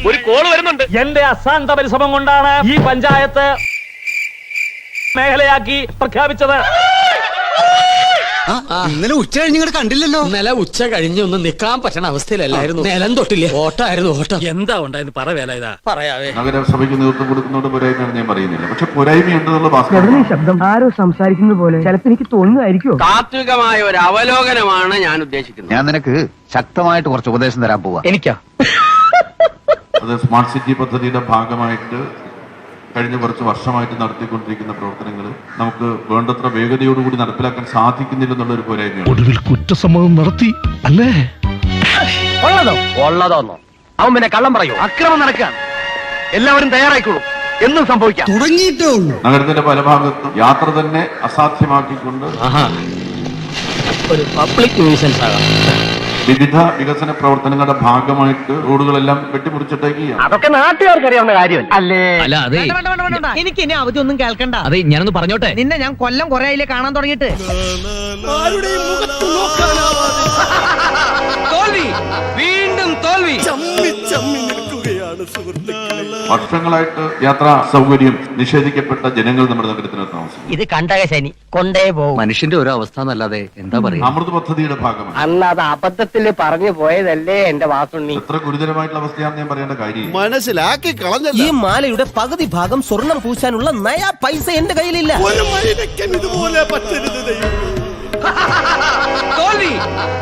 ഒരു കോള് വരുന്നുണ്ട്. എന്റെ അശാന്ത പരിശ്രമം കൊണ്ടാണ് ഈ പഞ്ചായത്ത് മേഖലയാക്കി പ്രഖ്യാപിച്ചത്. ഇന്നലെ ഉച്ച കഴിഞ്ഞ് കണ്ടില്ലല്ലോ. ഇന്നലെ ഉച്ച കഴിഞ്ഞ് ഒന്ന് നിക്കാൻ പറ്റണ അവസ്ഥയിലല്ലായിരുന്നു. നിലം തൊട്ടില്ലേ, ഓട്ടായിരുന്നു ഓട്ടം. എന്താ ഉണ്ടായിരുന്നു പറ വേല ഇതാ പറയാവേ. നഗരസഭയ്ക്ക് നേതൃത്വം കൊടുക്കുന്നതോട് പോരായ്മയാണ് ഞാൻ പറയുന്നില്ല, പക്ഷെ പോരായ്മയുണ്ടെന്നുള്ള ശബ്ദം ആരോ സംസാരിക്കുന്നത് പോലെ ചിലപ്പോൾ എനിക്ക് തോന്നുന്നതായിരിക്കും. താത്വികമായ ഒരു അവലോകനമാണ് ഞാൻ ഉദ്ദേശിക്കുന്നത്. ഞാൻ നിനക്ക് ശക്തമായിട്ട് കുറച്ച് ഉപദേശം തരാൻ പോവാ. എനിക്കാ അത് സ്മാർട്ട് സിറ്റി പദ്ധതിയുടെ ഭാഗമായിട്ട് കഴിഞ്ഞ കുറച്ച് വർഷമായിട്ട് നടത്തിക്കൊണ്ടിരിക്കുന്ന പ്രവർത്തനങ്ങൾ നമുക്ക് വേണ്ടത്ര വേഗതയോടുകൂടി നടപ്പിലാക്കാൻ സാധിക്കുന്നില്ലെന്നുള്ളൊരു പോരായ്മയാണ്. ഒടുവിൽ കുറ്റസമ്മതം നടത്തി അല്ലേ? ഉള്ളതോന്നോ അവൻ പിന്നെ കള്ളം പറയൂ. അക്രമം നടക്കുകയാണ്, എല്ലാവരും തയ്യാറായിക്കോളൂ, എന്നും സംഭവിക്കാം. തുടങ്ങിയിട്ടേ ഉള്ളൂ. നഗരത്തിന്റെ പല ഭാഗത്തും യാത്ര തന്നെ അസാധ്യമാക്കിക്കൊണ്ട് ഒരു പബ്ലിക് ന്യൂസൻസ് ആകാം. വിവിധ വികസന പ്രവർത്തനങ്ങളുടെ ഭാഗമായിട്ട് റോഡുകളെല്ലാം വെട്ടിമുറിച്ചിട്ടേക്കുകയാണ്. അതൊക്കെ നാട്ടുകാർക്ക് അറിയാവുന്ന കാര്യമല്ല അല്ലേ? അല്ല അതെ, എനിക്ക് ഇനി അവധി ഒന്നും കേൾക്കണ്ട. അതെ ഞാനൊന്ന് പറഞ്ഞോട്ടെ. നിന്നെ ഞാൻ കൊല്ലം കുറെ ആയില്ലേ കാണാൻ തുടങ്ങിയിട്ട്. തോൽവി, വീണ്ടും തോൽവി. വർഷങ്ങളായിട്ട് യാത്രാ സൗകര്യം നിഷേധിക്കപ്പെട്ട ജനങ്ങൾ നമ്മുടെ നഗരത്തിനകത്ത് താമസിക്കും. ഇത് കണ്ടക ശനി കൊണ്ടേ പോകും. മനുഷ്യന്റെ ഒരു അവസ്ഥ എന്നല്ലാതെ എന്താ പറയാ. അമൃത് പദ്ധതിയുടെ ഭാഗമായി അന്ന് അത് അബദ്ധത്തിൽ പറഞ്ഞു പോയതല്ലേ എന്റെ വാസുണ്ണി. എത്ര ഗുരുതരമായിട്ടുള്ള അവസ്ഥയാണെന്ന് ഞാൻ പറയേണ്ട കാര്യം. മനസ്സിലാക്കി കളഞ്ഞ ഈ മാലയുടെ പകുതി ഭാഗം സ്വർണം പൂശാനുള്ള നയാ പൈസ എന്റെ കയ്യിലില്ല. ഇതുപോലെ പറ്റരുത്. തോൽവി,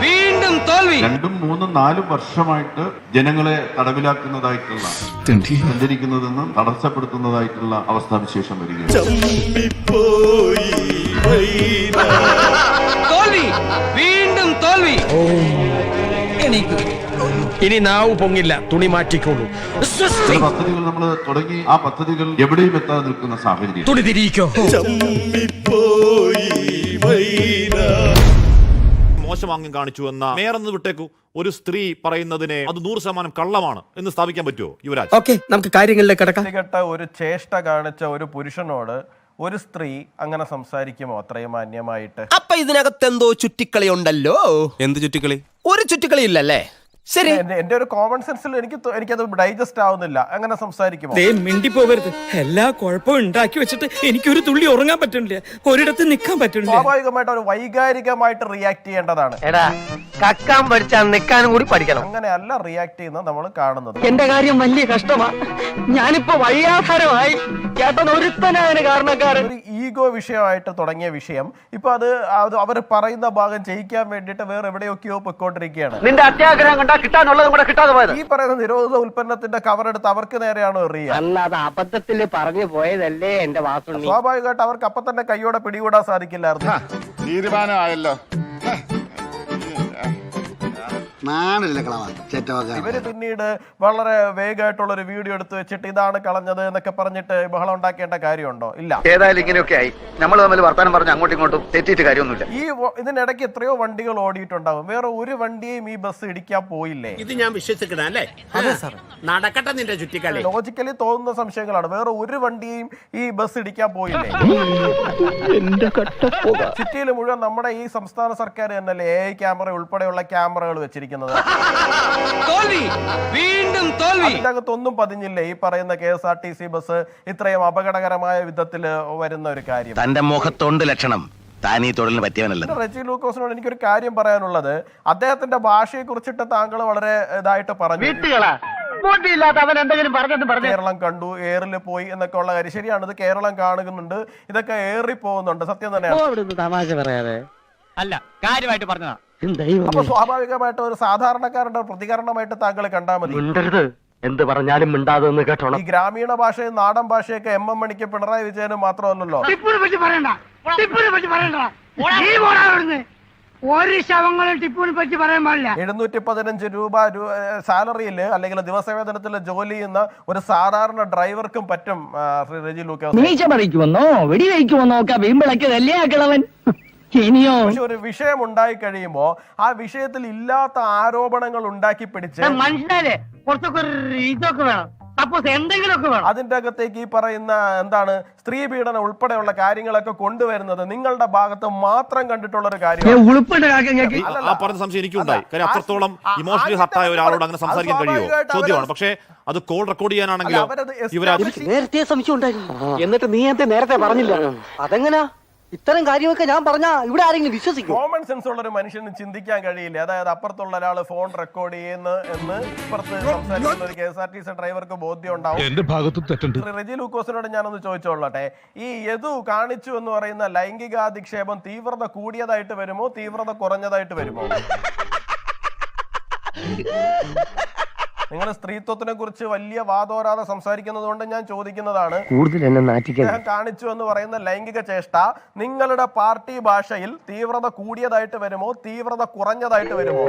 വീണ്ടും തോൽവി. 2, 3, 4 വർഷമായിട്ട് ജനങ്ങളെ തടവിലാക്കുന്നതായിട്ടുള്ള സഞ്ചരിക്കുന്നതെന്നും തടസ്സപ്പെടുത്തുന്നതായിട്ടുള്ള അവസ്ഥാവിശേഷം വരികയാണ്. തോൽവി, വീണ്ടും തോൽവി. ഇനി നാവ് പൊങ്ങില്ല, തുണി മാറ്റിക്കോളൂ. ചില പദ്ധതികൾ നമ്മൾ തുടങ്ങി, ആ പദ്ധതികൾ എവിടെയും എത്താതെ നിൽക്കുന്ന സാഹചര്യം. തുണി തിരിയിക്കോ. മോശമാംഗം കാണിച്ചു എന്ന മേയർ എന്ന് വിട്ടേക്കു, ഒരു സ്ത്രീ പറയുന്നതിനെ അത് 100% കള്ളമാണ് എന്ന് സ്ഥാപിക്കാൻ പറ്റുമോ യുവരാജ്? ഓക്കെ, നമുക്ക് കാര്യങ്ങളിലേക്ക് കടക്കാം. കേട്ട ഒരു ചേഷ്ട കാണിച്ച ഒരു പുരുഷനോട് ഒരു സ്ത്രീ അങ്ങനെ സംസാരിക്കുമോ അത്രയും മാന്യമായിട്ട്? അപ്പൊ ഇതിനകത്ത് എന്തോ ചുറ്റിക്കളി ഉണ്ടല്ലോ. എന്ത് ചുറ്റിക്കളി? ഒരു ചുറ്റിക്കളി ഇല്ലല്ലേ? ശരി, എന്റെ ഒരു കോമൺ സെൻസിൽ എനിക്കത് ഡൈജസ്റ്റ് ആവുന്നില്ല. അങ്ങനെ റിയാക്ട് ചെയ്യുമോ? മിണ്ടി പോകരുത്. എല്ലാ കുഴപ്പവും ഉണ്ടാക്കി വെച്ചിട്ട് എനിക്കൊരു തുള്ളി ഉറങ്ങാൻ പറ്റുന്നില്ല, ഒരിടത്ത് നിൽക്കാൻ പറ്റുന്നില്ല. സ്വാഭാവികമായിട്ട് ഒരു വൈകാരികമായിട്ട് റിയാക്ട് ചെയ്യേണ്ടതാണ്. എടാ, കക്കാൻ പഠിച്ചാൽ നിൽക്കാനും കൂടി പഠിക്കണം. അങ്ങനെയല്ല റിയാക്ട് ചെയ്യുന്നത് നമ്മൾ കാണുന്നത്. എന്റെ കാര്യം വലിയ കഷ്ടമാ, ഞാനിപ്പോ വഴിയാധാരമായി. ചേട്ടൻ ഒരുത്തനായ കാരണക്കാരൻ. ഒരു ഈഗോ വിഷയമായിട്ട് തുടങ്ങിയ വിഷയം ഇപ്പൊ അത് അവർ പറയുന്ന ഭാഗം ജയിക്കാൻ വേണ്ടിയിട്ട് വേറെ എവിടെയൊക്കെയോ പൊയ്ക്കൊണ്ടിരിക്കുകയാണ്. നിന്റെ അത്യാഗ്രഹം കണ്ടാ കിട്ടാനുള്ളതും കൂടെ കിട്ടാതെ പോയത്. ഈ പറയുന്ന നിരോധിത ഉൽപ്പന്നത്തിന്റെ കവർ എടുത്ത് അവർക്ക് നേരെയാണോ എറിയുക? അന്ന് അത് അബദ്ധത്തിൽ പറഞ്ഞു പോയതല്ലേ എന്റെ വാസുണ്ണി. സ്വാഭാവികമായിട്ട് അവർക്ക് അപ്പൊ തന്നെ കൈയോടെ പിടികൂടാൻ സാധിക്കില്ലായിരുന്നു. തീരുമാനമായല്ലോ. ഇവര് പിന്നീട് വളരെ വേഗമായിട്ടുള്ള ഒരു വീഡിയോ എടുത്ത് വെച്ചിട്ട് ഇതാണ് കളഞ്ഞത് എന്നൊക്കെ പറഞ്ഞിട്ട് ബഹളം ഉണ്ടാക്കേണ്ട കാര്യമുണ്ടോ? ഇല്ല. ഏതായാലും ഇങ്ങനെയൊക്കെ ആയി. നമ്മൾ തമ്മിൽ വർത്താനം പറഞ്ഞ് അങ്ങോട്ടും ഇങ്ങോട്ടും തെറ്റിയിട്ട് കാര്യമൊന്നുമില്ല. ഈ ഇതിനിടയ്ക്ക് എത്രയോ വണ്ടികൾ ഓടിയിട്ടുണ്ടാവും. വേറെ ഒരു വണ്ടിയെയും ഈ ബസ് ഇടിക്കാൻ പോയില്ലേ? ഇത് ഞാൻ വിശ്വസിക്കണല്ലേ? നടക്കട്ടെ നിന്റെ ചുറ്റിക്കളി. ലോജിക്കലി തോന്നുന്ന സംശയങ്ങളാണ്. വേറെ ഒരു വണ്ടിയെയും ഈ ബസ് ഇടിക്കാൻ പോയില്ലേ? സിറ്റിയിൽ മുഴുവൻ നമ്മുടെ ഈ സംസ്ഥാന സർക്കാർ തന്നെയല്ലേ AI ക്യാമറ ഉൾപ്പെടെയുള്ള ക്യാമറകൾ വെച്ചിരിക്കുന്നത്. അതിന്റെ അകത്തൊന്നും പതിഞ്ഞില്ലേ ഈ പറയുന്ന KSRTC ബസ് ഇത്രയും അപകടകരമായ വിധത്തിൽ വരുന്ന ഒരു കാര്യം? തന്റെ മുഖത്തൊണ്ട് ലക്ഷണം. താനീ തൊഴിലിന് പറ്റിയവനല്ല. റെജി ലൂക്കോസിനോട് എനിക്കൊരു കാര്യം പറയാനുള്ളത്, അദ്ദേഹത്തിന്റെ ഭാഷയെ കുറിച്ചിട്ട് താങ്കൾ വളരെ ഇതായിട്ട് പറഞ്ഞു. കേരളം കണ്ടു, എയറിൽ പോയി എന്നൊക്കെ ഉള്ള കാര്യം ശരിയാണ്. ഇത് കേരളം കാണുന്നുണ്ട്, ഇതൊക്കെ ഏറി പോകുന്നുണ്ട്, സത്യം തന്നെയാണ്. തമാശ പറയാതെ അല്ല, കാര്യമായിട്ട് പറഞ്ഞതാ. അപ്പൊ സ്വാഭാവികമായിട്ട് ഒരു സാധാരണക്കാരുടെ പ്രതികരണമായിട്ട് താങ്കൾ കണ്ടാൽ മതി. എന്ത് പറഞ്ഞാലും മിണ്ടാതെന്ന് കേട്ടോളാം. ഈ ഗ്രാമീണ ഭാഷയും നാടൻ ഭാഷയൊക്കെ MM മണിക്ക് പിണറായി വിജയനും മാത്രമല്ലല്ലോ. ഒരു ശവങ്ങളും ടിപ്പുവിനെ പറ്റി പറയാൻ പാടില്ല. 715 രൂപ സാലറിയിൽ അല്ലെങ്കിൽ ദിവസവേതനത്തിൽ ജോലി ചെയ്യുന്ന ഒരു സാധാരണ ഡ്രൈവർക്കും പറ്റും. ശ്രീ റെജി ലൂക്കോസ് വെടിവെക്കുമെന്നോ ഒക്കെ വീമ്പിളക്കതല്ലേ ആക്കളവൻ. പക്ഷെ ഒരു വിഷയം ഉണ്ടായി കഴിയുമ്പോ ആ വിഷയത്തിൽ ഇല്ലാത്ത ആരോപണങ്ങൾ ഉണ്ടാക്കി പിടിച്ച് മനുഷ്യനെ കുറച്ചൊക്കെ ഒരു ഇതൊക്കെ വേണം. സപ്പോസ് എന്തെങ്കിലുമൊക്കെ വേണം. അതിന്റെ അകത്തേക്ക് ഈ പറയുന്ന എന്താണ് സ്ത്രീ പീഡനം ഉൾപ്പെടെയുള്ള കാര്യങ്ങളൊക്കെ കൊണ്ടുവരുന്നത് നിങ്ങളുടെ ഭാഗത്ത് മാത്രം കണ്ടിട്ടുള്ള ഒരു കാര്യമാണ്. ആ പറഞ്ഞ സംശയം എനിക്കുണ്ടായി. കാര്യം അത്രത്തോളം ഇമോഷണലി ഹർട്ടായ ഒരാളോട് അങ്ങനെ സംസാരിക്കാൻ കഴിയുമോ ചോദ്യമാണ്. പക്ഷേ അത് കോൾ റെക്കോർഡ് ചെയ്യാനാണെങ്കിലോ ഇവരത് നേരത്തെ സംശയം ഉണ്ടായിരുന്നു. എന്നിട്ട് നീ എന്താ നേരത്തെ പറഞ്ഞില്ല? അതെങ്ങനാ? ഇത്തരം കാര്യമൊക്കെ ഞാൻ പറഞ്ഞാ ഇവിടെ ആരെങ്കിലും വിശ്വസിക്കും? കോമൺ സെൻസ് ഉള്ള ഒരു മനുഷ്യന് ചിന്തിക്കാൻ കഴിയില്ല. അതായത് അപ്പുറത്തുള്ള ഒരാൾ ഫോൺ റെക്കോർഡ് ചെയ്യുന്നു എന്ന് ഇപ്പുറത്ത് സംസാരിക്കുന്ന ഒരു KSRTC ഡ്രൈവർക്ക് ബോധ്യം ഉണ്ടാവും. എന്റെ ഭാഗത്ത് തെറ്റുണ്ട്. റെജി ലൂക്കോസിനോട് ഞാനൊന്ന് ചോദിച്ചോളട്ടെ, ഈ യദു കാണിച്ചു എന്ന് പറയുന്ന ലൈംഗികാധിക്ഷേപം തീവ്രത കൂടിയതായിട്ട് വരുമോ തീവ്രത കുറഞ്ഞതായിട്ട് വരുമോ? നിങ്ങൾ സ്ത്രീത്വത്തിനെ കുറിച്ച് വലിയ വാദോരാതെ സംസാരിക്കുന്നത് കൊണ്ട് ഞാൻ ചോദിക്കുന്നതാണ്, കൂടുതൽ എന്നെ നാറ്റിക്കാൻ ഞാൻ കാണിച്ചു എന്ന് പറയുന്ന ലൈംഗിക ചേഷ്ട നിങ്ങളുടെ പാർട്ടി ഭാഷയിൽ തീവ്രത കൂടിയതായിട്ട് വരുമോ തീവ്രത കുറഞ്ഞതായിട്ട് വരുമോ?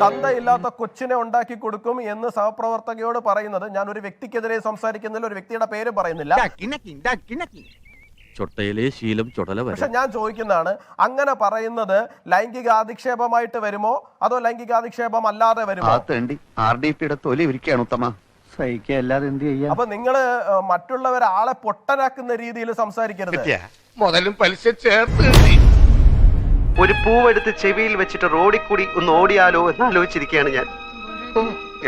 തന്തയില്ലാത്ത കൊച്ചിനെ ഉണ്ടാക്കി കൊടുക്കും എന്ന് സഹപ്രവർത്തകയോട് പറയുന്നത്, ഞാൻ ഒരു വ്യക്തിക്കെതിരെ സംസാരിക്കുന്നില്ല, ഒരു വ്യക്തിയുടെ പേര് പറയുന്നില്ല. ചൊട്ടയിലെ ശീലം ചുടല പക്ഷെ ഞാൻ ചോദിക്കുന്നതാണ്, അങ്ങനെ പറയുന്നത് ലൈംഗികാധിക്ഷേപമായിട്ട് വരുമോ അതോ ലൈംഗികാധിക്ഷേപം അല്ലാതെ വരുമോ? RDPയുടെ തൊലി ഇരിക്കുകയാണ് ഉത്തമ. സഹിക്കല്ലാതെ എന്ത് ചെയ്യാം? അപ്പൊ നിങ്ങള് മറ്റുള്ളവരെ ആളെ പൊട്ടനാക്കുന്ന രീതിയിൽ സംസാരിക്കരുത്. മുതലും പലിശ ചേർത്ത് ഒരു പൂവെടുത്ത് ചെവിയിൽ വെച്ചിട്ട് റോഡിൽ കൂടി ഒന്ന് ഓടിയാലോ എന്ന് ആലോചിച്ചിരിക്കുകയാണ് ഞാൻ.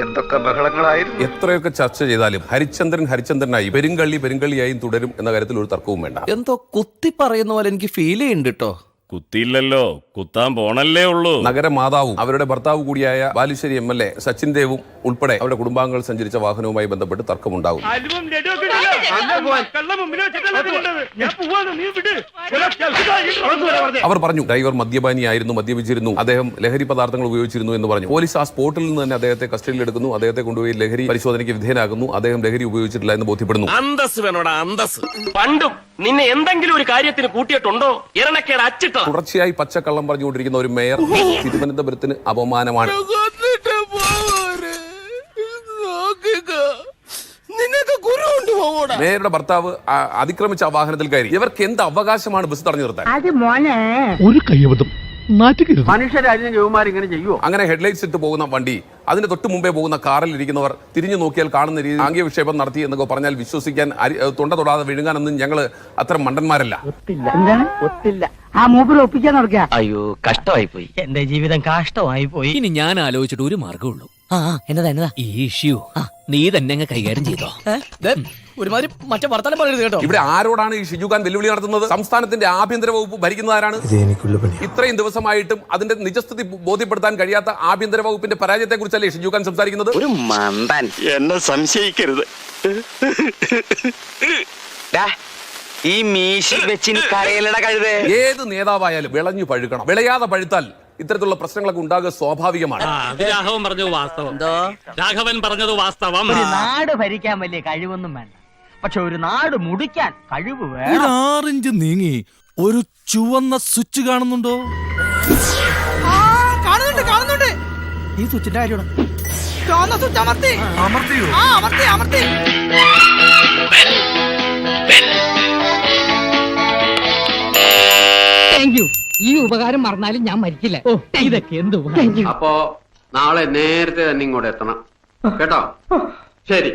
എന്തൊക്കെ ബഹളങ്ങളായിരുന്നു. എത്രയൊക്കെ ചർച്ച ചെയ്താലും ഹരിചന്ദ്രനായി പെരുങ്കള്ളിയായും തുടരും എന്ന കാര്യത്തിൽ ഒരു തർക്കവും വേണ്ട. എന്തോ കുത്തി പറയുന്ന പോലെ എനിക്ക് ഫീൽ ചെയ്യുന്നുണ്ട് കേട്ടോ. കുത്തിയില്ലല്ലോ, കുത്താൻ പോണല്ലേ ഉള്ളൂ. നഗരമാതാവും അവരുടെ ഭർത്താവ് കൂടിയായ ബാലുശ്ശേരി MLA സച്ചിൻ ദേവും ഉൾപ്പെടെ അവരുടെ കുടുംബാംഗങ്ങൾ സഞ്ചരിച്ച വാഹനവുമായി ബന്ധപ്പെട്ട് തർക്കമുണ്ടാകും. അവർ പറഞ്ഞു ഡ്രൈവർ മദ്യപാനിയായിരുന്നു, മദ്യപിച്ചിരുന്നു, അദ്ദേഹം ലഹരി പദാർത്ഥങ്ങൾ ഉപയോഗിച്ചിരുന്നു എന്ന് പറഞ്ഞു. പോലീസ് ആ സ്പോട്ടിൽ നിന്ന് തന്നെ അദ്ദേഹത്തെ കസ്റ്റഡിയിലെടുക്കുന്നു, അദ്ദേഹത്തെ കൊണ്ടുപോയി ലഹരി പരിശോധനയ്ക്ക് വിധേയനാകുന്നു. അദ്ദേഹം ലഹരി ഉപയോഗിച്ചിട്ടില്ല എന്ന് ബോധ്യപ്പെടുന്നു. അന്തസ് വേണോടാ അന്തസ്. പണ്ടും നിന്നെ എന്തെങ്കിലും ഒരു കാര്യത്തിന് കൂട്ടിയിട്ടുണ്ടോ? ഇരണക്കേട് അച്ചിട്ട തുടർച്ചയായി പച്ചക്കള്ളം പറഞ്ഞുകൊണ്ടിരിക്കുന്ന ഒരു മേയർ തിരുവനന്തപുരത്തിന് അപമാനമാണ്. മേയറുടെ ഭർത്താവ് അതിക്രമിച്ച ആ വാഹനത്തിൽ കയറി. ഇവർക്ക് എന്ത് അവകാശമാണ് ബസ് തടഞ്ഞു നിർത്താൻ? ഒരു കയ്യബദ്ധം നാറ്റുകരുത്. മനുഷ്യരാജ്യം ജോമാർ ഇങ്ങനെ ചെയ്യുമോ? അങ്ങനെ ഹെഡ്ലൈറ്റ്സ് ഇട്ട് പോകുന്ന വണ്ടി, അതിന് തൊട്ട് മുമ്പേ പോകുന്ന കാറിൽ ഇരിക്കുന്നവർ തിരിഞ്ഞു നോക്കിയാൽ കാണുന്ന രീതി ആംഗ്യ വിക്ഷേപം നടത്തി എന്നൊക്കെ പറഞ്ഞാൽ വിശ്വസിക്കാൻ തൊണ്ട തൊടാതെ വിഴുങ്ങാനൊന്നും ഞങ്ങൾ അത്ര മണ്ടന്മാരല്ല. ഒത്തില്ല ആ മൂപ്പര് ഒപ്പിക്കാൻ നടക്കുക. അയ്യോ, കഷ്ടമായി പോയി. എന്റെ ജീവിതം കഷ്ടമായി പോയി. ഇനി ഞാൻ ആലോചിച്ചിട്ട് ഒരു മാർഗമുള്ളൂ. എന്നതാ ഈ ഇഷ്യൂ നീ തന്നെ അങ്ങ് കൈകാര്യം ചെയ്തോ. ഒരുമാതിരി മറ്റേ വർത്തമാനം പറയരുത് കേട്ടോ. ഇവിടെ ആരോടാണ് ഈ ഷിജുഖാൻ വെല്ലുവിളി നടത്തുന്നത്? സംസ്ഥാനത്തിന്റെ ആഭ്യന്തര വകുപ്പ് ഭരിക്കുന്നതാരാണ്? ഇത്രയും ദിവസമായിട്ടും അതിന്റെ നിജസ്ഥിതി ബോധ്യപ്പെടുത്താൻ കഴിയാത്ത ആഭ്യന്തര വകുപ്പിന്റെ പരാജയത്തെ കുറിച്ചല്ലേ ഷിജുഖാൻ സംസാരിക്കുന്നത്? ഒരു മന്ദൻ. എന്നെ സംശയിക്കരുത്. ഈ മീശി വെച്ച് കരയിലട കഴുതേ. ഏത് നേതാവായാലും വിളഞ്ഞു പഴുക്കണം. വിളയാതെ പഴുത്താൽ ഇത്തരത്തിലുള്ള പ്രശ്നങ്ങളൊക്കെ ഉണ്ടാകുക സ്വാഭാവികമാണ്. രാഘവൻ പറഞ്ഞത് വാസ്തവം. രാഘവൻ പറഞ്ഞത് വാസ്തവം. ഒരു നാട് ഭരിക്കാൻ വലിയ കഴിവൊന്നും വേണ്ട, പക്ഷെ ഒരു നാട് മുടിക്കാൻ കഴിവ് വേണം. 6 ഇഞ്ച് നീങ്ങി ഒരു ചുവന്ന സ്വിച്ച് കാണുന്നുണ്ടോ? കാണുന്നുണ്ട്. ഈ സ്വിച്ചിന്റെ കാര്യമാണ്. അമർത്തിയോ? Thank you. ഈ ഉപകാരം മറന്നാലും ഞാൻ മരിക്കില്ല. ഇതൊക്കെ എന്ത് അപ്പോ നാളെ നേരത്തെ തന്നെ ഇങ്ങോട്ട് എത്തണം കേട്ടോ. ശരി.